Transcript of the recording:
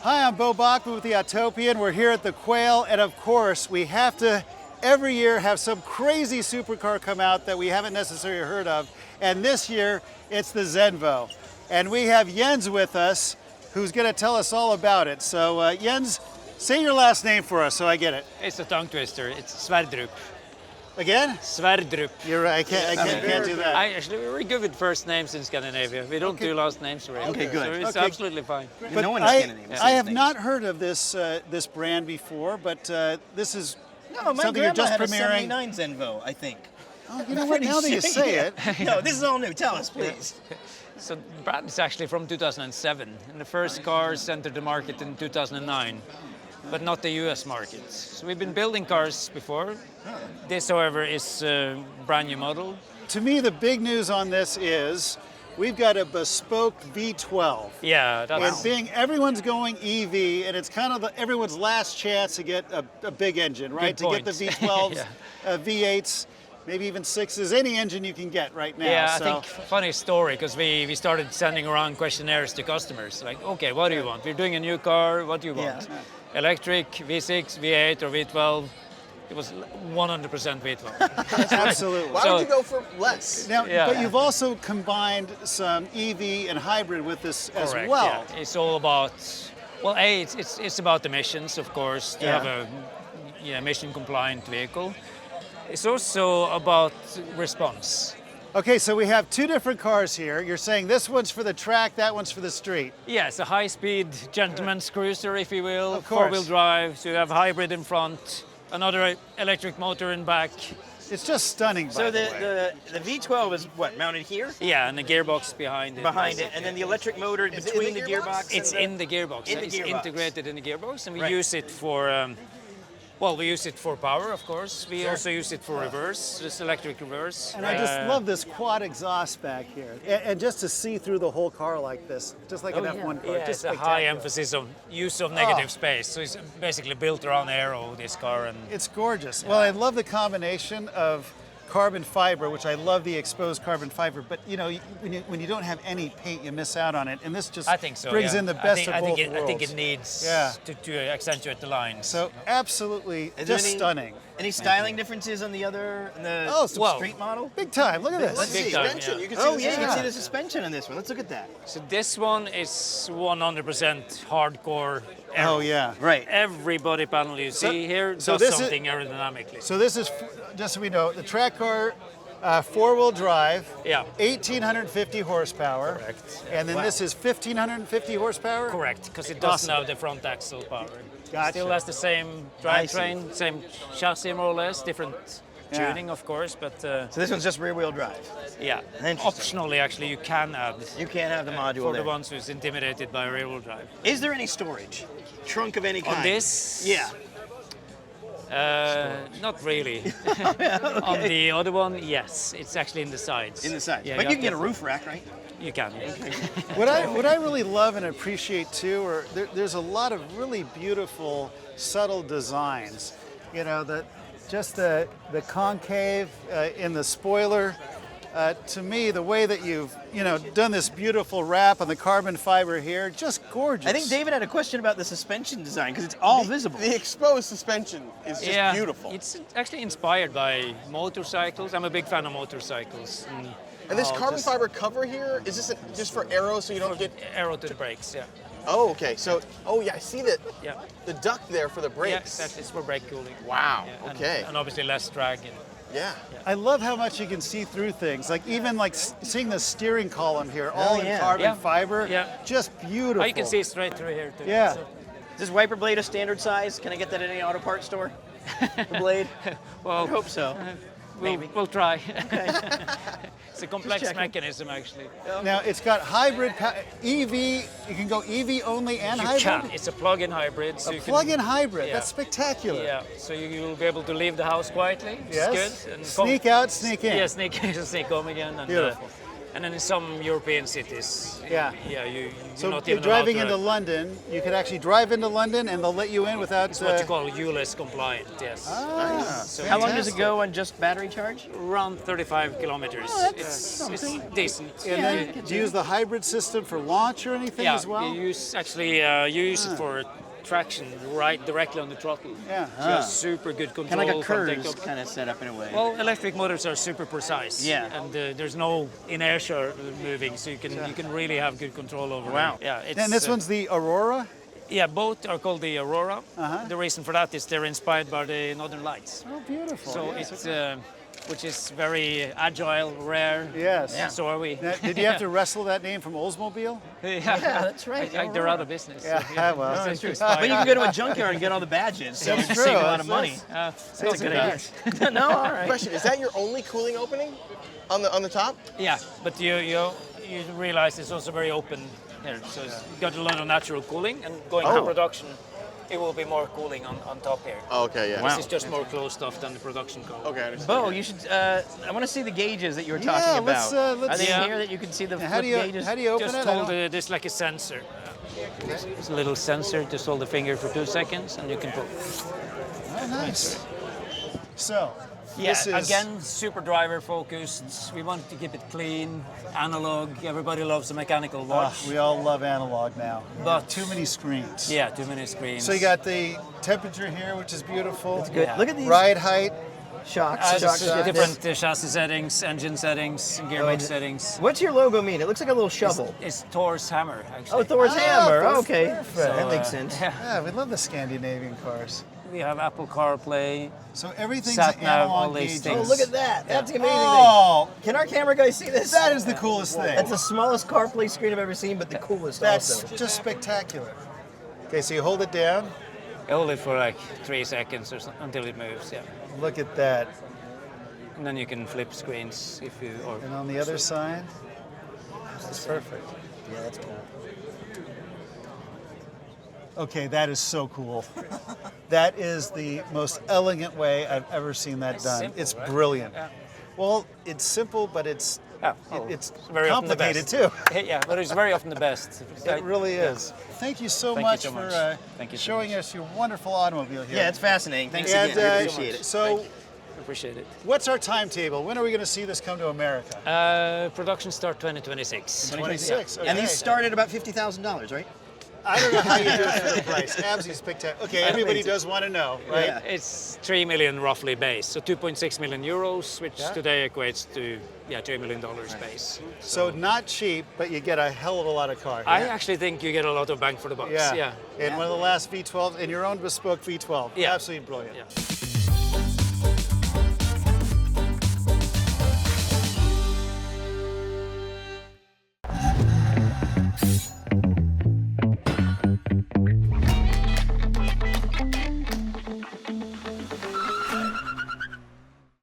Hi, I'm Beau with the Autopian. We're here at the Quail, and of course, we have to every year have some crazy supercar come out that we haven't necessarily heard of. And this year, it's the Zenvo. And we have Jens with us, who's going to tell us all about it. So Jens, say your last name for us so I get it. It's a tongue twister. It's Sverdrup. Again? Sverdrup. You're right. I can't do that. Actually, we're very good with first names in Scandinavia. We don't do last names really. Okay, good. So it's Okay. absolutely fine. But no one in Scandinavia I says have names. not heard of this this brand before, but this is No, my something you're grandma just had premiering. a 79 Zenvo, I think. Oh, you know what? Now that you say it, No, this is all new. Tell us, please. So the brand is actually from 2007, and the first cars entered the market in 2009, but not the US market. So we've been building cars before. This, however, is a brand new model. to me, the big news on this is we've got a bespoke V12. Yeah, that's And being everyone's going EV, and it's kind of everyone's last chance to get a big engine, right? Good To get the point. V12s, V8s, maybe even 6s, any engine you can get right now. Yeah, so, I think funny story because we started sending around questionnaires to customers like, okay, what do you want? We're doing a new car. What do you want? Electric, V6, V8, or V12? It was 100% V12. absolutely. Why would you go for less? Now, Yeah. but you've also combined some EV and hybrid with this as Correct, well. yeah. It's all about, well, it's about emissions, of course, to have a emission compliant vehicle. It's also about response. Okay, so we have two different cars here. You're saying this one's for the track, that one's for the street. Yeah, it's a high-speed gentleman's cruiser, if you will, Of course. four-wheel drive, so you have hybrid in front, another electric motor in back. It's just stunning, by So the way. the V12 is what, mounted here? Yeah, and the gearbox behind it. Behind it, and then the electric motor Is it between in the the gearbox? gearbox? It's in the gearbox. In the It's gearbox. integrated in the gearbox, and we Right. use it for, well, we use it for power, of course. We also use it for reverse, just electric reverse. And I just love this quad exhaust back here. And just to see through the whole car like this, just like an F1 car. Yeah, just it's a high spectacular. emphasis on use of negative space. So it's basically built around aero, this car. And It's gorgeous. Well, I love the combination of carbon fiber, which I love the exposed carbon fiber, but you know, when you don't have any paint, you miss out on it. And this just I think so. brings yeah. in the best of both I worlds. think it needs Yeah. to accentuate the lines. So absolutely Is there just any- stunning. Any styling differences on the Oh, well, street model? Big time. Look at Let's this. see. Big time, Suspension. yeah. You can see Oh the yeah, you can Yeah. see the suspension on this one. Let's look at that. So this one is 100% hardcore aero. Oh yeah. Right. Every body panel you see here so does this is- something aerodynamically. So this is, just so we know, the track car, four-wheel drive, Yeah. 1,850 horsepower. Correct. And then this is 1,550 horsepower? Correct, because it doesn't Awesome. have the front axle power. Gotcha. Still has the same I see. drivetrain, same chassis more or less, different Yeah. tuning of course, but So this one's just rear-wheel drive. yeah. Interesting. Optionally actually you can add You can't have the module for there. the ones who's intimidated by rear-wheel drive. Is there any storage? Trunk of any kind? On this? Yeah. Not really. On the other one, yes, it's actually in the sides. In the sides. Yeah, But you have can get a to- roof rack, right? You can. What I really love and appreciate too, or there's a lot of really beautiful, subtle designs. You know, just the concave in the spoiler. To me, the way that you've done this beautiful wrap on the carbon fiber here, just gorgeous. I think David had a question about the suspension design because it's all visible. The exposed suspension is just beautiful. It's actually inspired by motorcycles. I'm a big fan of motorcycles. And this I'll carbon just- fiber cover here, is this just for aero so you don't get... Arrow to the brakes, yeah. Oh, okay. So, oh yeah, I see Yeah. the duct there for the Yeah, brakes. exactly. It's for brake cooling. Wow, Yeah, and- okay. And obviously less drag. Yeah. I love how much you can see through things. Like even like seeing the steering column here, all in yeah. carbon Yeah. fiber. Yeah. Just beautiful. Oh, you can see it straight through here too. Yeah. So- Is this wiper blade a standard size? Can I get that at any auto parts store? The blade? well, I hope so. we'll try. It's a complex checking. mechanism actually. Now it's got hybrid, EV. You can go EV only and You hybrid. can. It's a plug-in hybrid. So A you can- plug-in hybrid. Yeah. That's spectacular. Yeah, so you will be able to leave the house quietly. Which Yes. is good. And Sneak out, sneak in. Yeah, sneak home again. And, Beautiful. And then in some European cities, Yeah. you're So not you're even driving allowed to, into London, you could actually drive into London and they'll let you in without... It's what you call ULEZ compliant, yes. Nice. How long does it go on just battery charge? Around 35 kilometers. Oh, that's It's decent. And then do you use the hybrid system for launch or anything Yeah, as well? you use it for traction right directly on the throttle. Yeah. So you have super good control. Kind of like a from curve takeoff. kind of setup in a way. Well, electric motors are super precise. Yeah. And there's no inertia moving, so you can really have good control over Wow. them. Yeah. It's, And this one's the Aurora? Yeah, both are called the Aurora. Uh-huh. The reason for that is they're inspired by the Northern Lights. Oh, beautiful. So Yes. it's which is very agile, rare. Yes. And so are we. Now, did you have to wrestle that name from Oldsmobile? Yeah, that's right. They're out of business. Yeah, so, well, it's that's true. inspired. But you can go to a junkyard and get all the badges, so you That's can true. save a lot of That's- money. That's a good idea. No, all right. Question: is that your only cooling opening on the top? Yeah, but you realize it's also very open here, so you got a lot of natural cooling, and going to Oh. production, it will be more cooling on top here. Oh, okay, yeah. This is just more closed off than the production car. Okay, I understand. Bo, you should. I want to see the gauges that you were talking Yeah, let's, about. let's- Are they Yeah. here that you can see the How flip do you gauges? open Just it? I hold don't- there's like a sensor. It's a little sensor. Just hold the finger for 2 seconds, and you can pull. Oh, nice. So, Yeah, this is again, super driver focused. We want to keep it clean, analog. Everybody loves a mechanical watch. we all love analog now. But- Too many screens. Yeah, too many screens. So you got the temperature here, which is beautiful. That's good. Yeah. Look at these Ride height. shocks. different chassis settings, engine settings, gearbox settings. What's your logo mean? It looks like a little shovel. It's Thor's hammer, actually. Oh, Thor's Oh, hammer. that's Okay, perfect. that makes So, sense. Yeah, we love the Scandinavian cars. We have Apple CarPlay. So everything's Sat nav, analog all these gauges. things. Oh, look at that. That's the amazing Oh, thing. Can our camera guys see this? that is the coolest thing. That's the smallest CarPlay screen I've ever seen, but the coolest That's also. just spectacular. Okay, so you hold it down. Hold it for like 3 seconds or so, until it moves, yeah. Look at that. And then you can flip screens if you, or And on the other side, it's perfect. Yeah, that's cool. Okay, that is so cool. That is the most elegant way I've ever seen that done. simple, It's right? brilliant. Yeah. Well, it's simple, but it's it's very often the complicated best. too. Yeah, but it's very often the best. It really is. Thank you so Thank you much so for much. Thank you so showing much. us your wonderful automobile here. Yeah, it's fascinating. Thanks and, again. I appreciate it. So, Appreciate it. what's our timetable? When are we going to see this come to America? Production start 2026. 26. Okay. And these start at about $50,000, right? I don't know how you do it for the price. Absolutely spectacular. Okay, everybody does want to know, right? Yeah. It's 3 million roughly base, so 2.6 million euros, which Yeah. today equates to $3 million base. So not cheap, but you get a hell of a lot of car. I actually think you get a lot of bang for the bucks. Yeah. And one of the last V12, and your own bespoke V12. Yeah. Absolutely brilliant. Yeah.